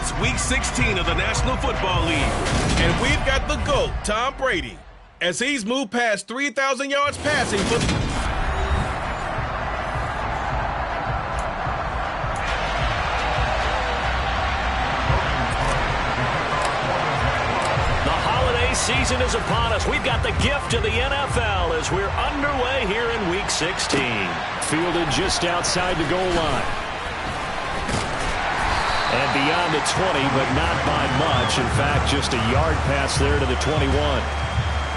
It's Week 16 of the National Football League, and we've got the GOAT, Tom Brady, as he's moved past 3,000 yards passing for the holiday season is upon us. We've got the gift of the NFL as we're underway here in Week 16. Fielded just outside the goal line. And beyond the 20, but not by much. In fact, just a yard pass there to the 21.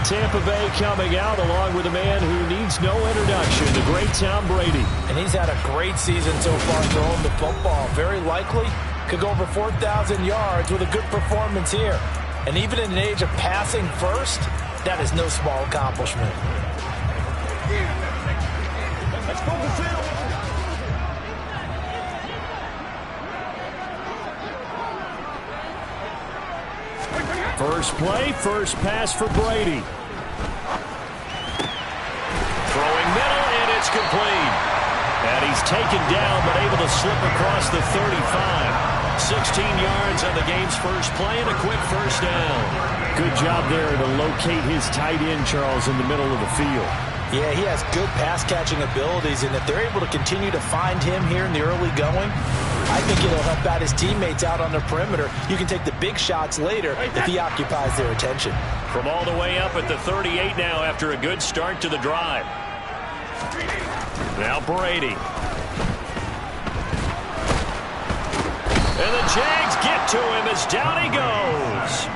Tampa Bay coming out along with a man who needs no introduction, the great Tom Brady. And he's had a great season so far throwing the football. Very likely could go over 4,000 yards with a good performance here. And even in an age of passing first, that is no small accomplishment. Let's go to the field. First play, first pass for Brady. Throwing middle, and it's complete. And he's taken down, but able to slip across the 35. 16 yards on the game's first play and a quick first down. Good job there to locate his tight end, Charles, in the middle of the field. Yeah, he has good pass-catching abilities, and if they're able to continue to find him here in the early going, I think it'll help out his teammates out on the perimeter. You can take the big shots later if he occupies their attention. From all the way up at the 38 now after a good start to the drive. Now Brady. And the Jags get to him as down he goes.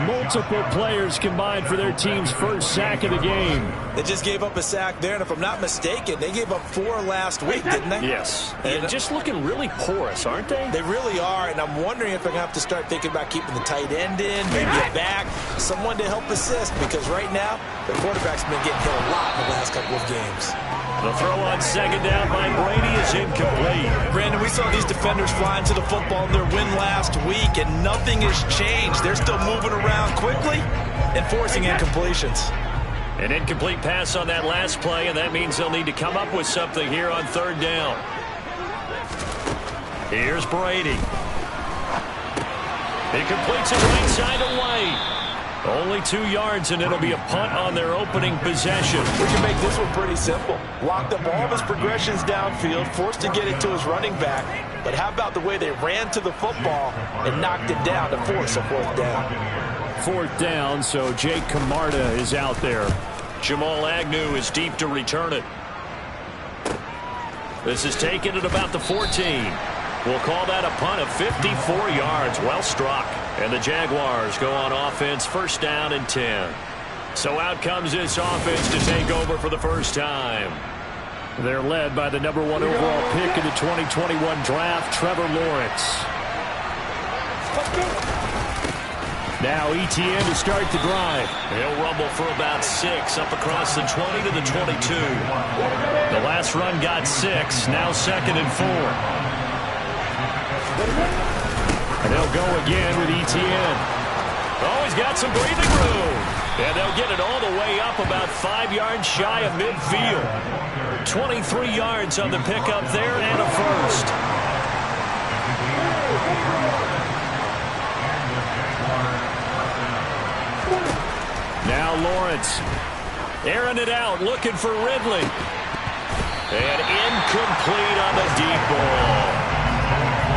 Multiple players combined for their team's first sack of the game. They just gave up a sack there, and if I'm not mistaken, they gave up 4 last week, didn't they? Yes. And just looking really porous, aren't they? They really are, and I'm wondering if they're going to have to start thinking about keeping the tight end in, maybe a back, someone to help assist, because right now, the quarterback's been getting hit a lot in the last couple of games. The throw on second down by Brady is incomplete. Brandon, we saw these defenders flying to the football in their win last week, and nothing has changed. They're still moving around quickly and forcing incompletions. An incomplete pass on that last play, and that means they'll need to come up with something here on third down. Here's Brady. He completes it right side away. Only 2 yards, and it'll be a punt on their opening possession. We can make this one pretty simple. Locked up all of his progressions downfield, forced to get it to his running back. But how about the way they ran to the football and knocked it down to force a fourth down? Fourth down, so Jake Camarda is out there. Jamal Agnew is deep to return it. This is taken at about the 14. We'll call that a punt of 54 yards. Well struck. And the Jaguars go on offense, first down and 10. So out comes this offense to take over for the first time. They're led by the number 1 overall pick in the 2021 draft, Trevor Lawrence. Now ETN to start the drive. He'll rumble for about 6 up across the 20 to the 22. The last run got 6, now second and 4. And they'll go again with ETN. Oh, he's got some breathing room. And they'll get it all the way up about 5 yards shy of midfield. 23 yards on the pickup there and a first. Now Lawrence. Airing it out, looking for Ridley. And incomplete on the deep ball.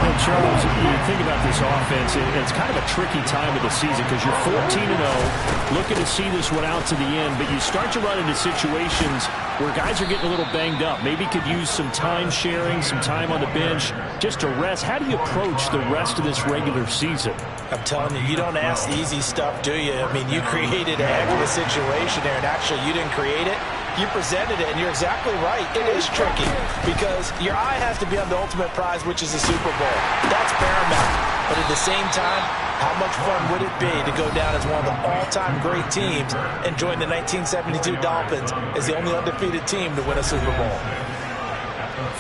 Well, Charles, you think about this offense, it's kind of a tricky time of the season because you're 14-0, looking to see this one out to the end, but you start to run into situations where guys are getting a little banged up. Maybe could use some time sharing, some time on the bench just to rest. How do you approach the rest of this regular season? I'm telling you, you don't ask the easy stuff, do you? I mean, you created a heck of a situation there, and actually you didn't create it. You presented it, and you're exactly right. It is tricky because your eye has to be on the ultimate prize, which is the Super Bowl. That's paramount. But at the same time, how much fun would it be to go down as one of the all-time great teams and join the 1972 Dolphins as the only undefeated team to win a Super Bowl?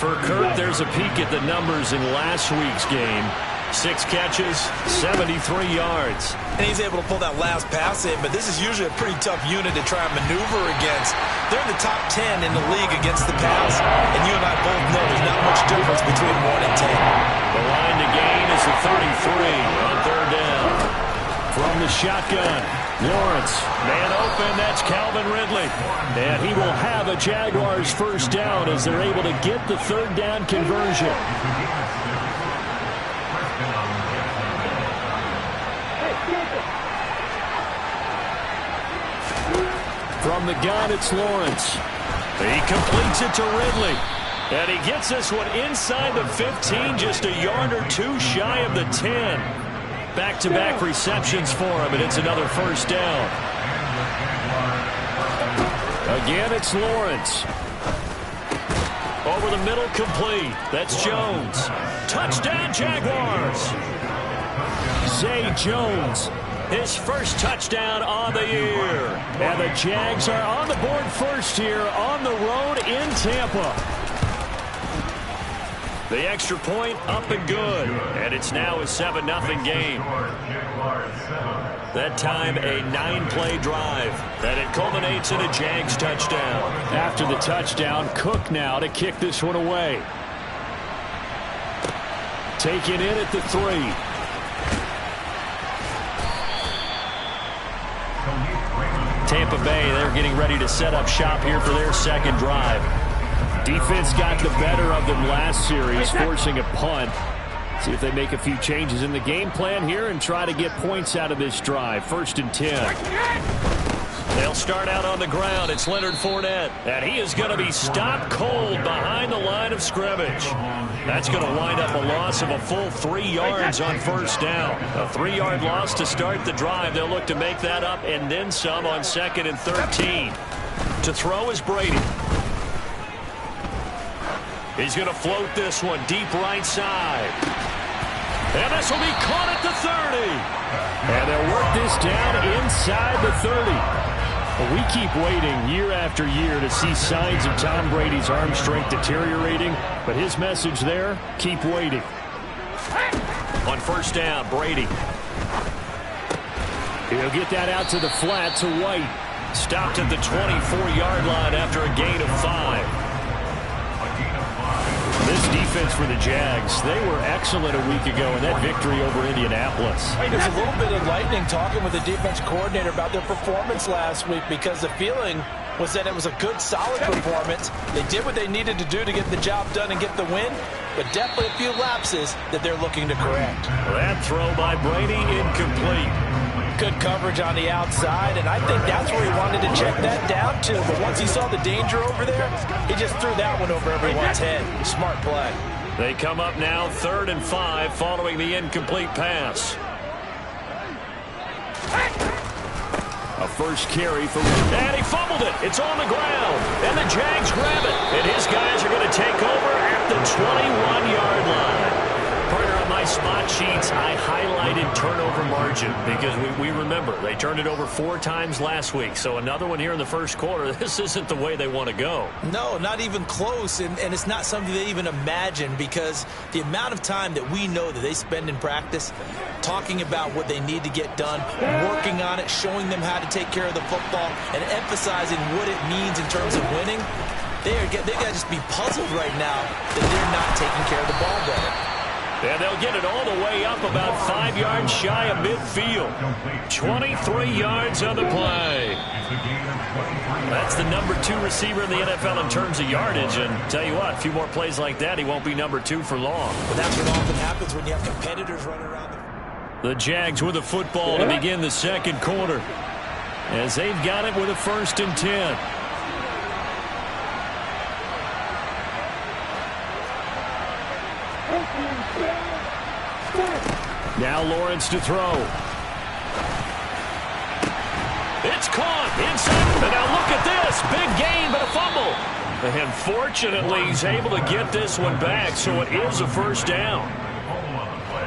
For Kurt, there's a peek at the numbers in last week's game. 6 catches, 73 yards. And he's able to pull that last pass in, but this is usually a pretty tough unit to try and maneuver against. They're in the top 10 in the league against the pass, and you and I both know there's not much difference between 1 and 10. The line to gain is the 33 on 3rd down. From the shotgun, Lawrence. Man open, that's Calvin Ridley. And he will have a Jaguars first down as they're able to get the 3rd down conversion. From the gun, it's Lawrence. He completes it to Ridley. And he gets this one inside the 15, just a yard or 2 shy of the 10. Back-to-back receptions for him, and it's another first down. Again, it's Lawrence. Over the middle, complete. That's Jones. Touchdown, Jaguars. Zay Jones. His first touchdown on the year. And the Jags are on the board first here on the road in Tampa. The extra point up and good. And it's now a 7-0 game. That time a 9-play drive. And it culminates in a Jags touchdown. After the touchdown, Cook now to kick this one away. Taken in at the 3. Tampa Bay, they're getting ready to set up shop here for their second drive. Defense got the better of them last series, forcing a punt. See if they make a few changes in the game plan here and try to get points out of this drive. 1st and 10. They'll start out on the ground. It's Leonard Fournette. And he is going to be stopped cold behind the line of scrimmage. That's going to wind up a loss of a full 3 yards on 1st down. A 3-yard loss to start the drive. They'll look to make that up and then some on 2nd and 13. To throw is Brady. He's going to float this one deep right side. And this will be caught at the 30. And they'll work this down inside the 30. Well, we keep waiting year after year to see signs of Tom Brady's arm strength deteriorating. But his message there, keep waiting. On 1st down, Brady. He'll get that out to the flat to White. Stopped at the 24-yard line after a gain of 5. This defense for the Jags, they were excellent a week ago in that victory over Indianapolis. There's a little bit of lightning talking with the defense coordinator about their performance last week because the feeling was that it was a good, solid performance. They did what they needed to do to get the job done and get the win, but definitely a few lapses that they're looking to correct. That throw by Brady incomplete. Good coverage on the outside, and I think that's where he wanted to check that down to. But once he saw the danger over there, he just threw that one over everyone's head. Smart play. They come up now 3rd and 5 following the incomplete pass. A first carry for... And he fumbled it. It's on the ground. And the Jags grab it. And his guys are going to take over at the 21-yard line. Partner, on my spot sheets, I highlighted turnover margin because we remember they turned it over 4 times last week. So another one here in the first quarter. This isn't the way they want to go. No, not even close. And it's not something they even imagine because the amount of time that we know that they spend in practice talking about what they need to get done, working on it, showing them how to take care of the football, and emphasizing what it means in terms of winning, they got to just be puzzled right now that they're not taking care of the ball better. And they'll get it all the way up about 5 yards shy of midfield. 23 yards on the play. That's the number 2 receiver in the NFL in terms of yardage. And tell you what, a few more plays like that, he won't be number 2 for long. But that's what often happens when you have competitors running around. The Jags with the football to begin the second quarter, as they've got it with a 1st and 10. Now Lawrence to throw. It's caught inside. And now look at this. Big gain, but a fumble. And fortunately, he's able to get this one back, so it is a 1st down.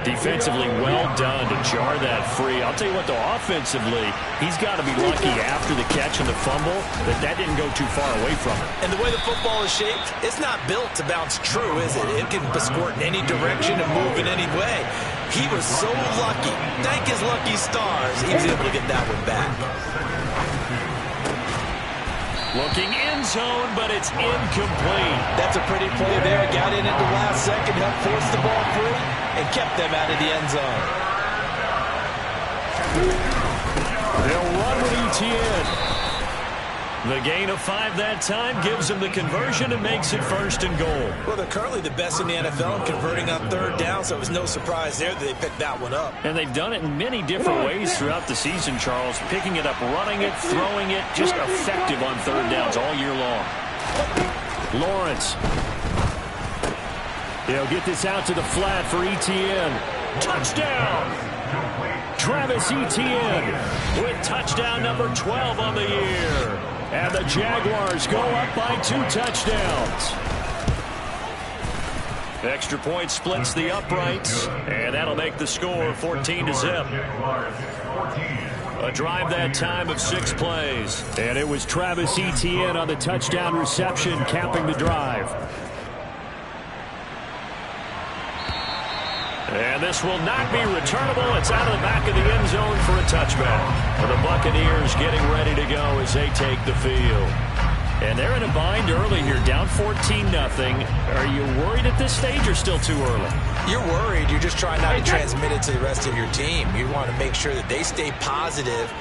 Defensively, well done to jar that free. I'll tell you what, though, offensively, he's got to be lucky after the catch and the fumble that didn't go too far away from him. And the way the football is shaped, it's not built to bounce true, is it? It can squirt in any direction and move in any way. He was so lucky. Thank his lucky stars, he was able to get that one back. Looking end zone, but it's incomplete. That's a pretty play there. Got in at the last second, helped force the ball free, and kept them out of the end zone. They'll run with ETN. The gain of 5 that time gives them the conversion and makes it 1st and goal. Well, they're currently the best in the NFL in converting on 3rd down, so it was no surprise there that they picked that one up. And they've done it in many different ways throughout the season, Charles. Picking it up, running it, throwing it, just effective on 3rd downs all year long. Lawrence. He'll get this out to the flat for ETN. Touchdown! Travis Etienne with touchdown number 12 on the year. And the Jaguars go up by 2 touchdowns. Extra point splits the uprights, and that'll make the score 14-0. A drive that time of 6 plays. And it was Travis Etienne on the touchdown reception, capping the drive. And this will not be returnable. It's out of the back of the end zone for a touchback. And the Buccaneers getting ready to go as they take the field. And they're in a bind early here, down 14-0. Are you worried at this stage or still too early? You're worried. You're just trying not to transmit it to the rest of your team. You want to make sure that they stay positive.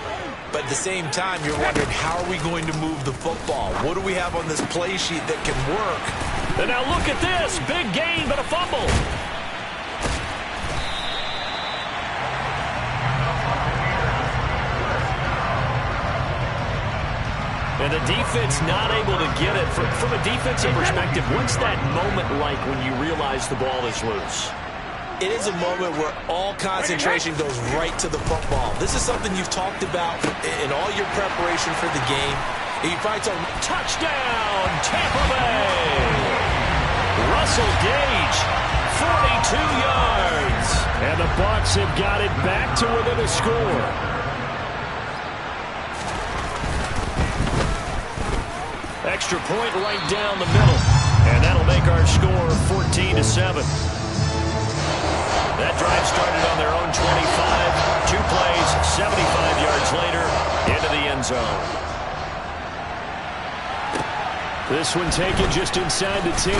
But at the same time, you're wondering, how are we going to move the football? What do we have on this play sheet that can work? And now look at this. Big gain, but a fumble. And the defense not able to get it. From a defensive perspective, what's that moment like when you realize the ball is loose? It is a moment where all concentration goes right to the football. This is something you've talked about in all your preparation for the game. He fights a touchdown, Tampa Bay. Russell Gage, 42 yards. And the Bucs have got it back to within a score. Extra point right down the middle. And that'll make our score 14-7. That drive started on their own 25. 2 plays, 75 yards later, into the end zone. This one taken just inside the 10.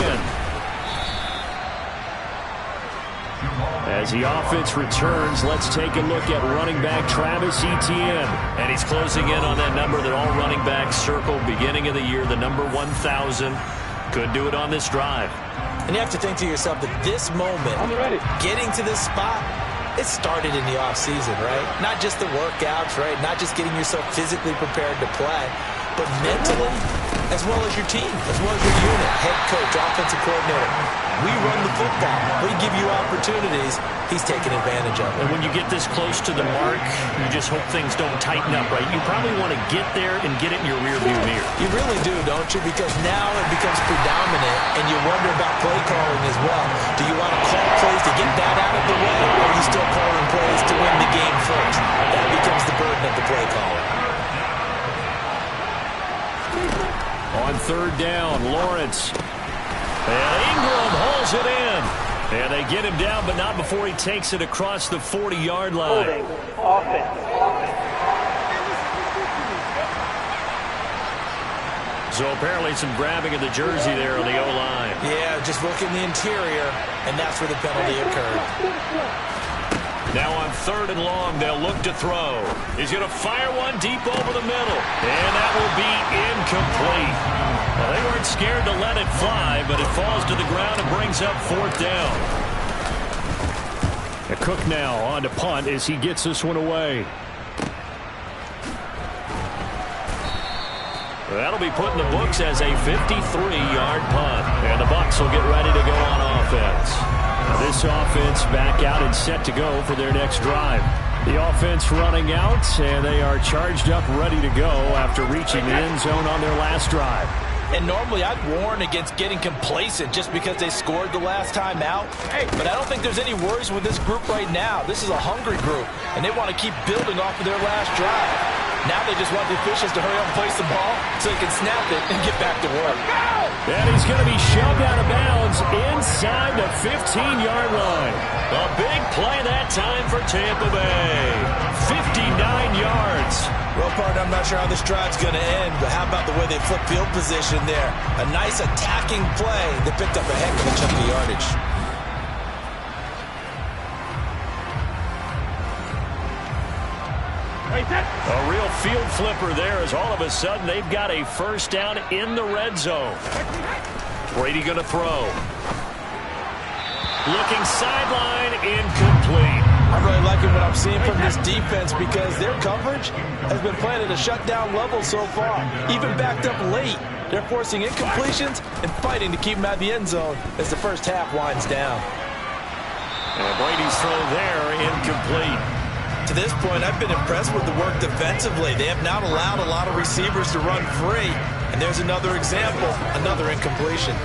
As the offense returns, let's take a look at running back Travis Etienne. And he's closing in on that number that all running backs circled beginning of the year, the number 1,000. Could do it on this drive. And you have to think to yourself that this moment, getting to this spot, it started in the offseason, right? Not just the workouts, right? Not just getting yourself physically prepared to play, but mentally, as well as your team, as well as your unit, head coach, offensive coordinator. We run the football. We give you opportunities. He's taking advantage of it. And when you get this close to the mark, you just hope things don't tighten up, right? You probably want to get there and get it in your rearview mirror. You really do, don't you? Because now it becomes predominant, and you wonder about play calling as well. Do you want to call plays to get that out of the way, or are you still calling plays to win the game first? That becomes the burden of the play caller. On 3rd down, Lawrence. And Ingram hauls it in. And they get him down, but not before he takes it across the 40-yard line. So apparently some grabbing of the jersey there on the O-line. Yeah, just look in the interior, and that's where the penalty occurred. Now on 3rd and long, they'll look to throw. He's going to fire one deep over the middle. And that will be incomplete. Well, they weren't scared to let it fly, but it falls to the ground and brings up 4th down. Cook now on to punt as he gets this one away. That'll be put in the books as a 53-yard punt. And the Bucs will get ready to go on offense. This offense back out and set to go for their next drive. The offense running out, and they are charged up, ready to go after reaching the end zone on their last drive. And normally I'd warn against getting complacent just because they scored the last time out. But I don't think there's any worries with this group right now. This is a hungry group, and they want to keep building off of their last drive. Now they just want the officials to hurry up and place the ball so they can snap it and get back to work. And he's going to be shoved out of bounds inside the 15-yard line. A big play that time for Tampa Bay. 59 yards. Well, partner, I'm not sure how this drive's going to end, but how about the way they flip field position there? A nice attacking play that picked up a heck of a chunk of yardage. A real field flipper there as all of a sudden they've got a first down in the red zone. Brady going to throw. Looking sideline, incomplete. I'm really liking what I'm seeing from this defense because their coverage has been playing at a shutdown level so far. Even backed up late, they're forcing incompletions and fighting to keep them out of the end zone as the first half winds down. And Brady's throw there, incomplete. To this point, I've been impressed with the work defensively. They have not allowed a lot of receivers to run free. And there's another example, another incompletion.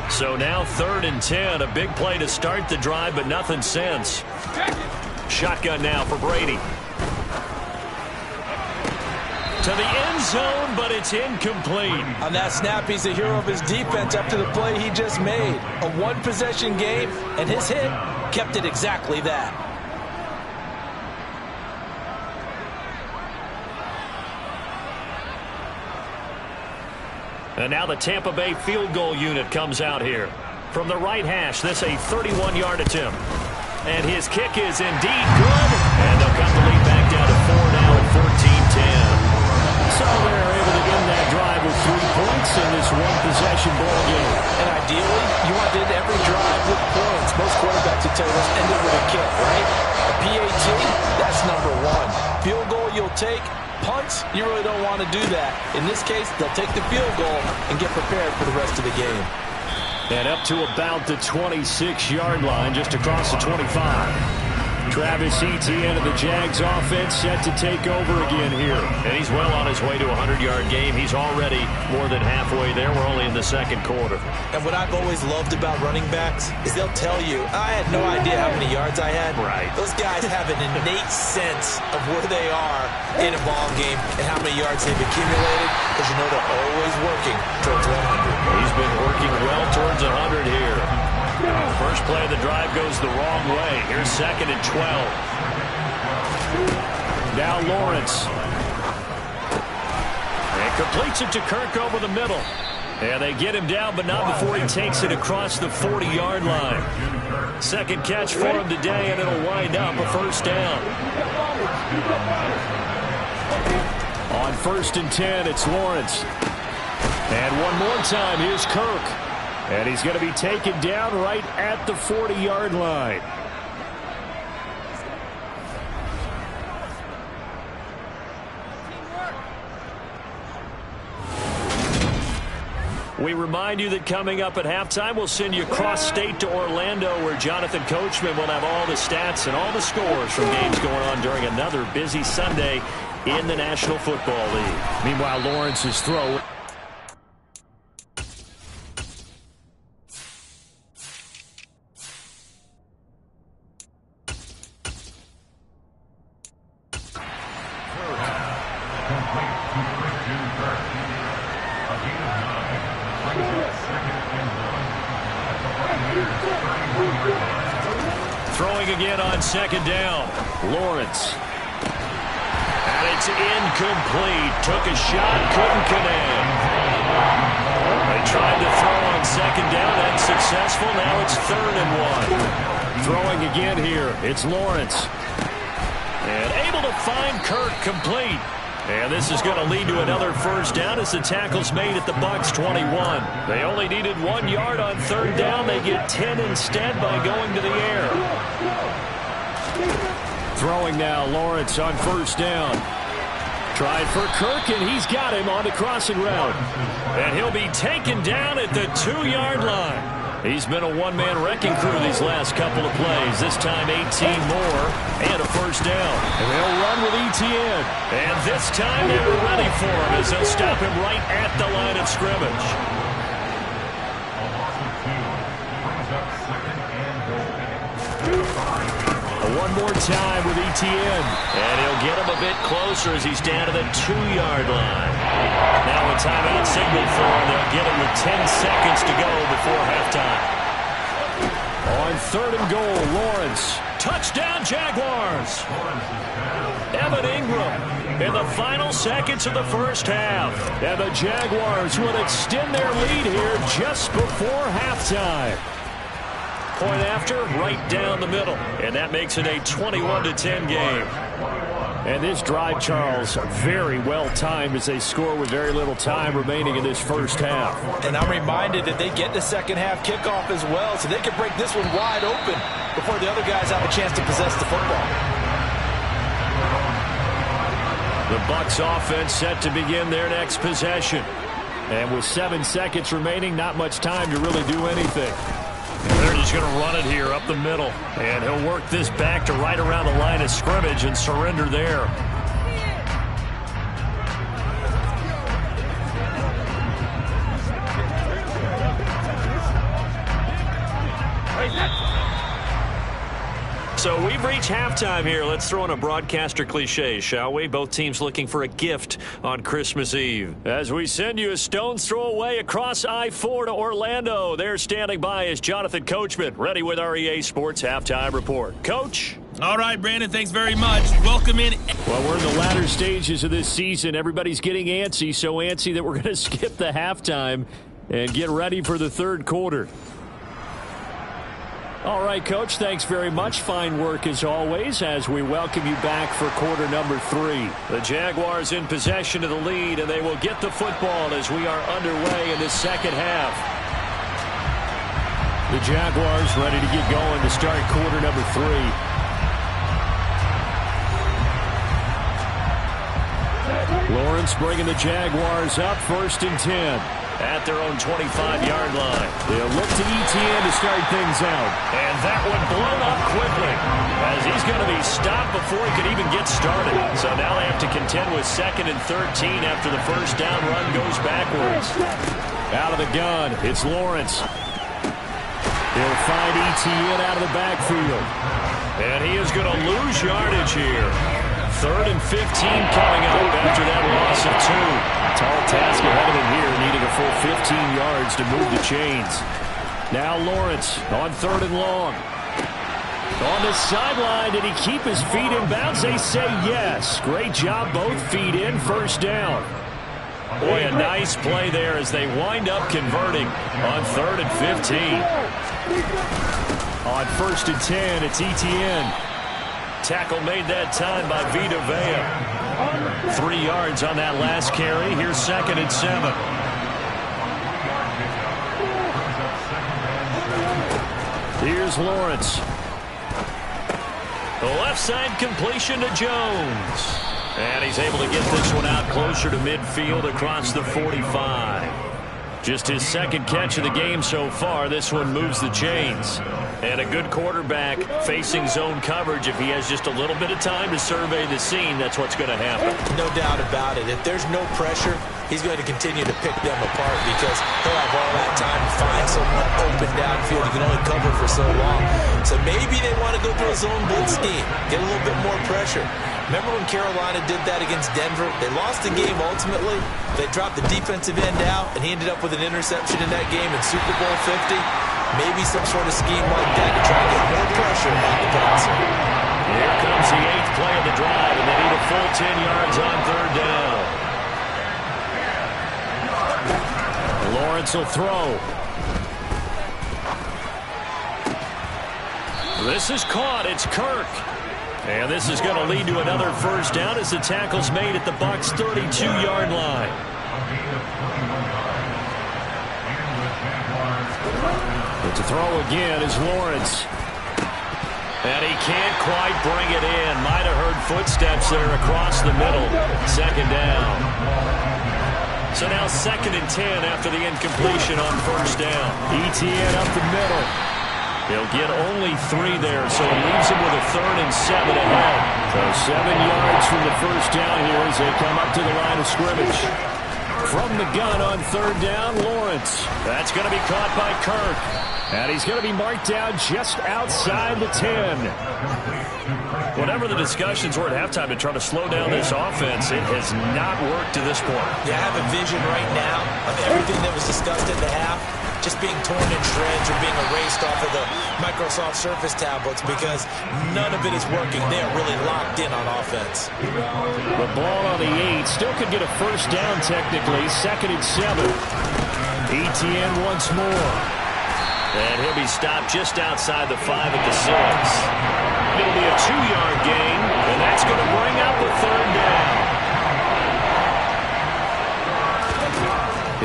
So now 3rd and 10, a big play to start the drive, but nothing since. Shotgun now for Brady. To the end zone, but it's incomplete. On that snap, he's the hero of his defense up to the play he just made. A one-possession game, and his hit kept it exactly that. And now the Tampa Bay field goal unit comes out here. From the right hash, this a 31-yard attempt. And his kick is indeed good. And they'll cut the lead back down to 4 now at 14-10. So they're able to end that drive with 3 points in this one-possession ball game. And ideally, you want to end every drive with points. Most quarterbacks will tell you let's end it with a kick, right? A PAT, that's number 1. Field goal you'll take. Punts, you really don't want to do that. In this case, they'll take the field goal and get prepared for the rest of the game. And up to about the 26-yard line, just across the 25. Travis Etienne of the Jags offense set to take over again here. And he's well on his way to a 100-yard game. He's already more than halfway there. We're only in the second quarter. And what I've always loved about running backs is they'll tell you, I had no idea how many yards I had. Right. Those guys have an innate sense of where they are in a ball game and how many yards they've accumulated because you know they're always working towards 100. He's been working well towards 100 here. First play of the drive goes the wrong way. Here's 2nd and 12. Now Lawrence. And completes it to Kirk over the middle. And they get him down, but not before he takes it across the 40-yard line. Second catch for him today, and it'll wind up a first down. On 1st and 10, it's Lawrence. And one more time, here's Kirk. And he's going to be taken down right at the 40-yard line. We remind you that coming up at halftime, we'll send you cross-state to Orlando, where Jonathan Coachman will have all the stats and all the scores from games going on during another busy Sunday in the National Football League. Meanwhile, Lawrence's throw. Throwing again on 2nd down. Lawrence. And it's incomplete. Took a shot, couldn't connect. They tried to throw on 2nd down and successful. Now it's 3rd and 1. Throwing again here. It's Lawrence. And able to find Kirk complete. And this is going to lead to another first down as the tackle's made at the Bucs 21. They only needed 1 yard on 3rd down. They get 10 instead by going to the air. Throwing now, Lawrence on 1st down. Trying for Kirk, and he's got him on the crossing route. And he'll be taken down at the 2-yard line. He's been a one-man wrecking crew these last couple of plays. This time 18 more and a first down. And they'll run with ETN. And this time they were ready for him as they'll stop him right at the line of scrimmage. One more time with ETN. And he'll get him a bit closer as he's down to the 2-yard line. Now a timeout signal for him. They'll get him with 10 seconds to go before halftime. On 3rd and goal, Lawrence. Touchdown, Jaguars. Evan Ingram in the final seconds of the first half. And the Jaguars will extend their lead here just before halftime. Point after, right down the middle. And that makes it a 21-10 game. And this drive, Charles, very well timed as they score with very little time remaining in this first half. And I'm reminded that they get the second half kickoff as well, so they can break this one wide open before the other guys have a chance to possess the football. The Bucs offense set to begin their next possession. And with 7 seconds remaining, not much time to really do anything. They're just going to run it here up the middle. And he'll work this back to right around the line of scrimmage and surrender there. So we've reached halftime here. Let's throw in a broadcaster cliche, shall we? Both teams looking for a gift on Christmas Eve. As we send you a stone's throw away across I-4 to Orlando. There standing by is Jonathan Coachman, ready with our EA Sports Halftime Report. Coach? All right, Brandon, thanks very much. Welcome in. Well, we're in the latter stages of this season. Everybody's getting antsy, so antsy that we're going to skip the halftime and get ready for the third quarter. All right, Coach, thanks very much. Fine work as always as we welcome you back for quarter number 3. The Jaguars in possession of the lead, and they will get the football as we are underway in the second half. The Jaguars ready to get going to start quarter number 3. Lawrence bringing the Jaguars up 1st and 10. At their own 25-yard line. They'll look to ETN to start things out. And that one blown up quickly as he's going to be stopped before he could even get started. So now they have to contend with 2nd and 13 after the first down run goes backwards. Out of the gun, it's Lawrence. He'll find ETN out of the backfield. And he is going to lose yardage here. 3rd and 15 coming up after that loss of 2. Tall task ahead of him here, needing a full 15 yards to move the chains. Now Lawrence on 3rd and long. On the sideline, did he keep his feet in bounds? They say yes. Great job, both feet in, first down. Boy, a nice play there as they wind up converting on 3rd and 15. On 1st and 10, it's ETN. Tackle made that time by Vita Vea. 3 yards on that last carry. Here's 2nd and 7. Here's Lawrence. The left side completion to Jones. And he's able to get this one out closer to midfield across the 45. Just his 2nd catch of the game so far. This one moves the chains. And a good quarterback facing zone coverage. If he has just a little bit of time to survey the scene, that's what's going to happen. No doubt about it. If there's no pressure, he's going to continue to pick them apart because he'll have all that time to find someone open downfield. He can only cover for so long. So maybe they want to go to a zone blitz scheme, get a little bit more pressure. Remember when Carolina did that against Denver? They lost the game ultimately. They dropped the defensive end out, and he ended up with an interception in that game in Super Bowl 50. Maybe some sort of scheme like that to try to get more pressure on the passer. Here comes the 8th play of the drive, and they need a full 10 yards on 3rd down. Lawrence will throw. This is caught. It's Kirk. And this is going to lead to another first down as the tackle's made at the Bucs' 32-yard line. But to throw again is Lawrence. And he can't quite bring it in. Might have heard footsteps there across the middle. Second down. So now 2nd and 10 after the incompletion on first down. ETN up the middle. He'll get only 3 there, so it leaves him with a 3rd and 7 ahead. So 7 yards from the first down here as they come up to the line of scrimmage. From the gun on 3rd down, Lawrence. That's going to be caught by Kirk. And he's going to be marked down just outside the 10. Whatever the discussions were at halftime to try to slow down this offense, it has not worked to this point. Yeah, I have a vision right now of everything that was discussed in the half just being torn in shreds or being erased off of the Microsoft Surface tablets because none of it is working. They are really locked in on offense. The ball on the 8 still could get a first down technically. 2nd and 7. ETN once more. And he'll be stopped just outside the 5 at the 6. It'll be a 2-yard gain, and that's going to bring up the 3rd down.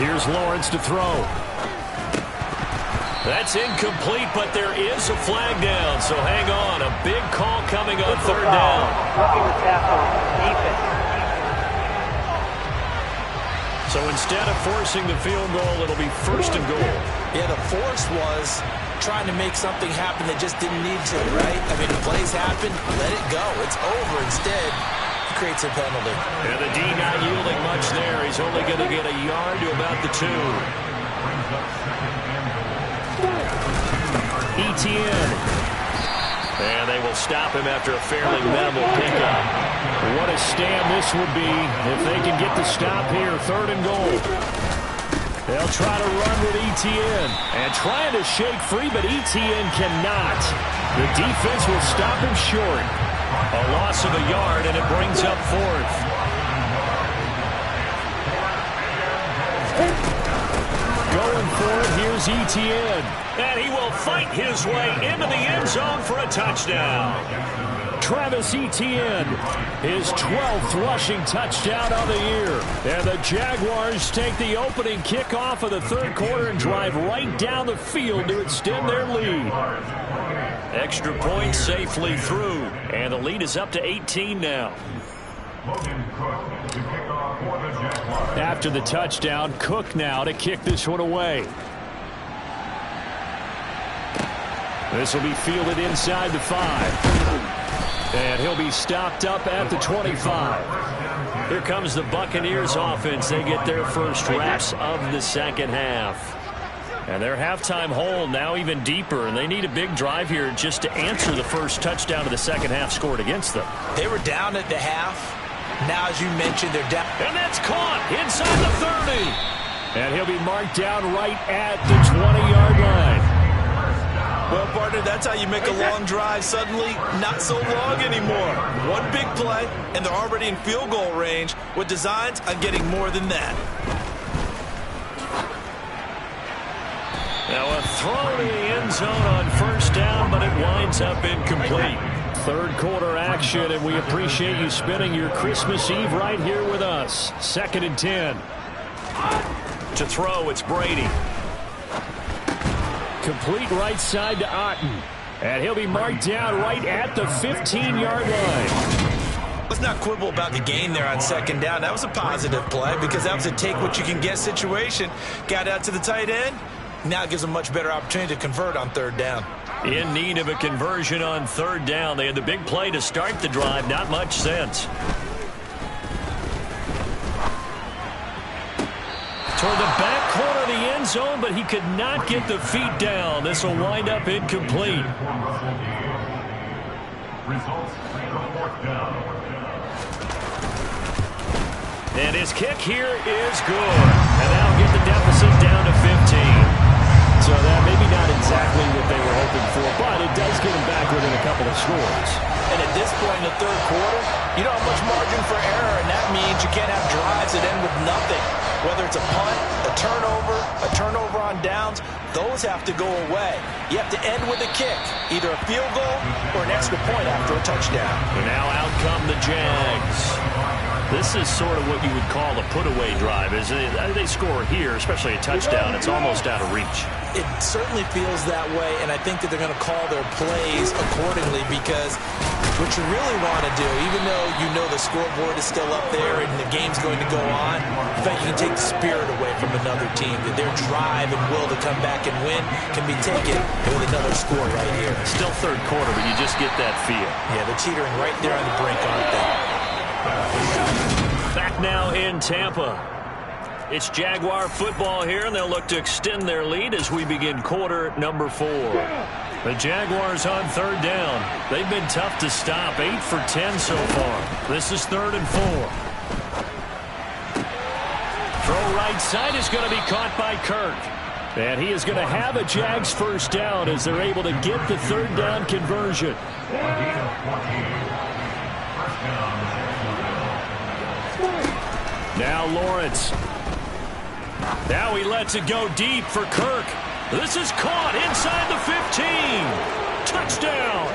Here's Lawrence to throw. That's incomplete, but there is a flag down, so hang on. A big call coming on 3rd down. So instead of forcing the field goal, it'll be 1st and goal. Yeah, the force was trying to make something happen that just didn't need to, right? I mean, plays happen, let it go. It's over. Instead, it creates a penalty. And the D not yielding much there. He's only going to get a yard to about the 2. ETN. And they will stop him after a fairly minimal pickup. What a stand this would be if they can get the stop here. 3rd and goal. They'll try to run with ETN. And trying to shake free, but ETN cannot. The defense will stop him short. A loss of a yard, and it brings up 4th. Going for it, here's ETN. And he will fight his way into the end zone for a touchdown. Travis Etienne, his 12th rushing touchdown of the year. And the Jaguars take the opening kickoff of the 3rd quarter and drive right down the field to extend their lead. Extra point safely through, and the lead is up to 18 now. After the touchdown, Cook now to kick this one away. This will be fielded inside the 5. And he'll be stopped up at the 25. Here comes the Buccaneers offense. They get their first reps of the 2nd half. And their halftime hole now even deeper, and they need a big drive here just to answer the first touchdown of the 2nd half scored against them. They were down at the half. Now, as you mentioned, they're down. And that's caught inside the 30. And he'll be marked down right at the 20-yard line. Well, partner, that's how you make a long drive suddenly not so long anymore. One big play, and they're already in field goal range with designs on getting more than that. Now a throw to the end zone on 1st down, but it winds up incomplete. 3rd quarter action, and we appreciate you spending your Christmas Eve right here with us. 2nd and 10. To throw, it's Brady. Complete right side to Otten. And he'll be marked down right at the 15-yard line. Let's not quibble about the gain there on 2nd down. That was a positive play because that was a take-what-you-can-get situation. Got out to the tight end. Now it gives them a much better opportunity to convert on 3rd down. In need of a conversion on 3rd down. They had the big play to start the drive. Not much sense. Toward the back corner of the end zone, but he could not get the feet down. This will wind up incomplete. And his kick here is good. And that'll get the deficit down to 15. So that maybe not exactly what they were hoping for, but it does get them back within a couple of scores. And at this point in the 3rd quarter, you don't have much margin for error, and that means you can't have drives that end with nothing. Whether it's a punt, a turnover on downs, those have to go away. You have to end with a kick, either a field goal or an extra point after a touchdown. And now out come the Jags. This is sort of what you would call a put-away drive. As they score here, especially a touchdown, it's almost out of reach. It certainly feels that way, and I think that they're going to call their plays accordingly, because what you really want to do, even though you know the scoreboard is still up there and the game's going to go on, in fact, you can take the spirit away from another team, that their drive and will to come back and win can be taken with another score right here. Still third quarter, but you just get that feel. Yeah, they're teetering right there on the brink, aren't they? Back now in Tampa. It's Jaguar football here, and they'll look to extend their lead as we begin quarter number 4. The Jaguars on third down. They've been tough to stop, 8 for 10 so far. This is 3rd and 4. Throw right side is going to be caught by Kirk. And he is going to have a Jags first down as they're able to get the third down conversion. Now Lawrence. Now he lets it go deep for Kirk. This is caught inside the 15. Touchdown.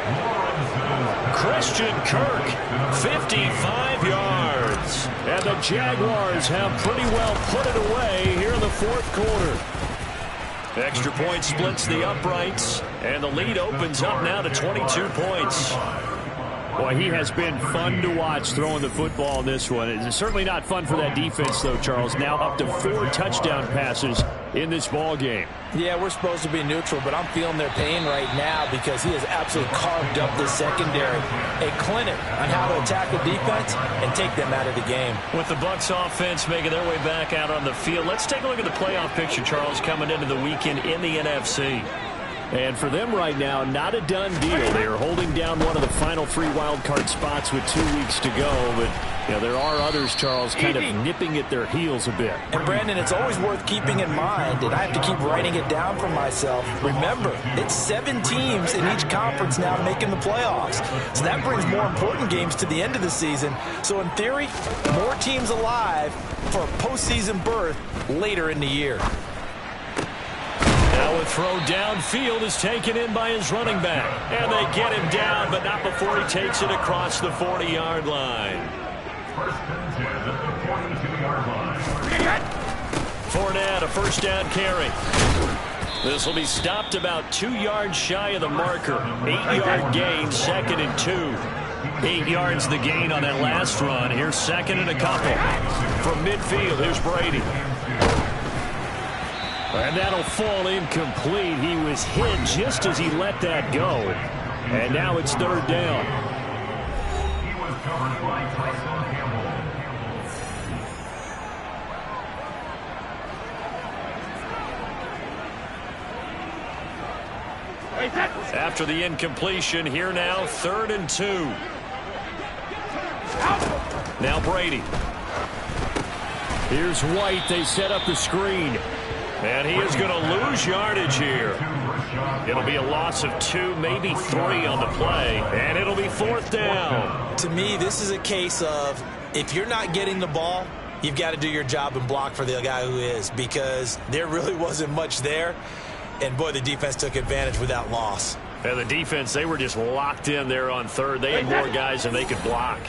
Christian Kirk, 55 yards. And the Jaguars have pretty well put it away here in the 4th quarter. Extra point splits the uprights, and the lead opens up now to 22 points. Boy, he has been fun to watch throwing the football in this one. It's certainly not fun for that defense, though, Charles. Now up to 4 touchdown passes in this ball game. Yeah, we're supposed to be neutral, but I'm feeling their pain right now because he has absolutely carved up the secondary. A clinic on how to attack the defense and take them out of the game. With the Bucs offense making their way back out on the field, let's take a look at the playoff picture, Charles, coming into the weekend in the NFC. And for them right now, not a done deal. They are holding down one of the final 3 wild card spots with 2 weeks to go. But, you know, there are others, Charles, kind of nipping at their heels a bit. And, Brandon, it's always worth keeping in mind, and I have to keep writing it down for myself. Remember, it's 7 teams in each conference now making the playoffs. So that brings more important games to the end of the season. So, in theory, more teams alive for a postseason berth later in the year. Now a throw downfield is taken in by his running back. And they get him down, but not before he takes it across the 40-yard line. Fournette, a first down carry. This will be stopped about 2 yards shy of the marker. 8-yard gain, 2nd and 2. 8 yards the gain on that last run. Here's 2nd and a couple. From midfield, here's Brady. And that'll fall incomplete. He was hit just as he let that go. And now it's 3rd down. He was covered by Tyson Campbell. After the incompletion, here now, 3rd and 2. Now Brady. Here's White. They set up the screen. And he is going to lose yardage here. It'll be a loss of 2, maybe 3 on the play. And it'll be 4th down. To me, this is a case of if you're not getting the ball, you've got to do your job and block for the guy who is, because there really wasn't much there. And, boy, the defense took advantage with that loss. And the defense, they were just locked in there on 3rd. They had more guys than they could block.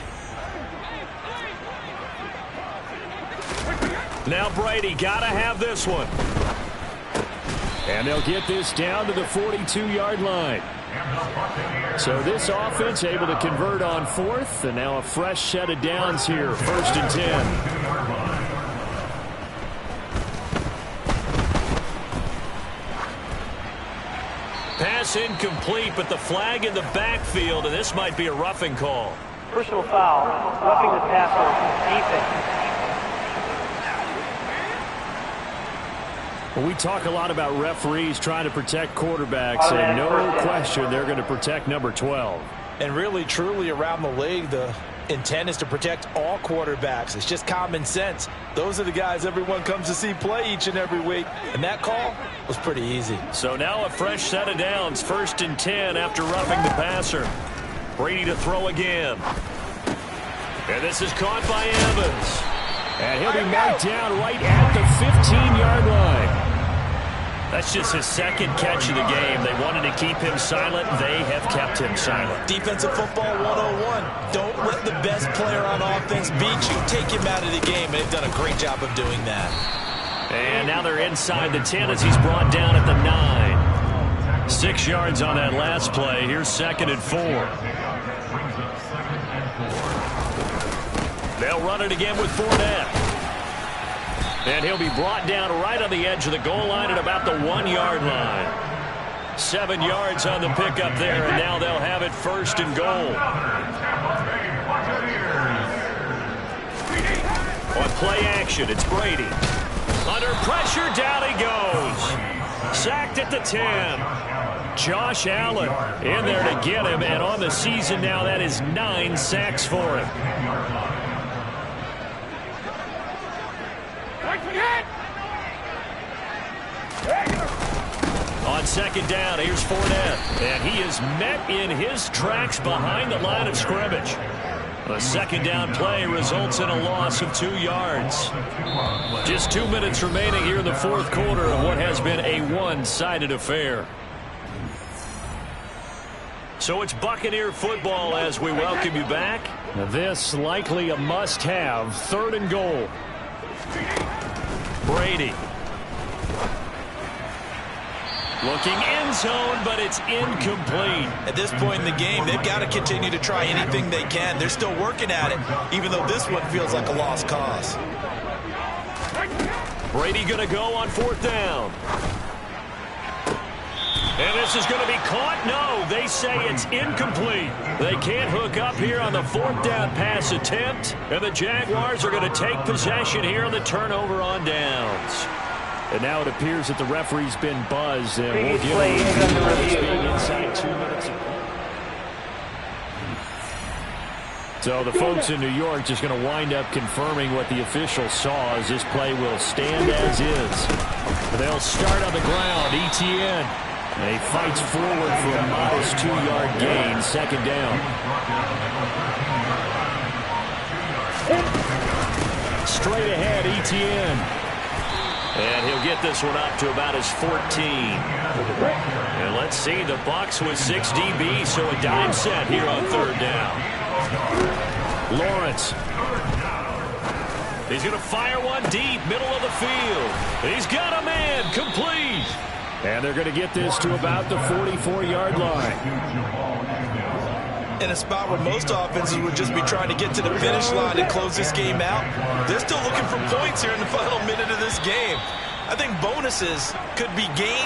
Now Brady, got to have this one. And they'll get this down to the 42-yard line. So this offense able to convert on 4th, and now a fresh set of downs here, 1st and 10. Pass incomplete, but the flag in the backfield, and this might be a roughing call. Personal foul, roughing the passer, defense. Well, we talk a lot about referees trying to protect quarterbacks, and no question they're going to protect number 12. And really, truly, around the league, the intent is to protect all quarterbacks. It's just common sense. Those are the guys everyone comes to see play each and every week. And that call was pretty easy. So now a fresh set of downs, 1st and 10 after roughing the passer. Brady to throw again. And this is caught by Evans. And he'll be marked down right at the 15-yard line. That's just his second catch of the game. They wanted to keep him silent. They have kept him silent. Defensive football 101. Don't let the best player on offense beat you. Take him out of the game. They've done a great job of doing that. And now they're inside the 10 as he's brought down at the 9. 6 yards on that last play. Here's 2nd and 4. They'll run it again with Fournette. And he'll be brought down right on the edge of the goal line at about the 1-yard line. 7 yards on the pickup there, and now they'll have it 1st and goal. On play action, it's Brady. Under pressure, down he goes. Sacked at the 10. Josh Allen in there to get him, and on the season now, that is 9 sacks for him. On 2nd down, here's Fournette. And he is met in his tracks behind the line of scrimmage. A 2nd down play results in a loss of 2 yards. Just 2 minutes remaining here in the 4th quarter of what has been a one-sided affair. So it's Buccaneer football as we welcome you back. This likely a must-have. 3rd and goal. Brady. Looking end zone, but it's incomplete. At this point in the game, they've got to continue to try anything they can. They're still working at it, even though this one feels like a lost cause. Brady going to go on 4th down. And this is going to be caught. No, they say it's incomplete. They can't hook up here on the 4th down pass attempt. And the Jaguars are going to take possession here on the turnover on downs. And now it appears that the referee's been buzzed. And we'll give play is under review. being inside 2 minutes. So the folks in New York just going to wind up confirming what the official saw as this play will stand as is. They'll start on the ground. ETN. And he fights forward for a modest 2-yard gain. 2nd down. Straight ahead, ETN. And he'll get this one up to about his 14. And let's see, the Bucs with 6 DB, so a dime set here on 3rd down. Lawrence. He's going to fire one deep, middle of the field. He's got a man, complete. And they're going to get this to about the 44-yard line. In a spot where most offenses would just be trying to get to the finish line and close this game out, they're still looking for points here in the final minute of this game. I think bonuses could be gained.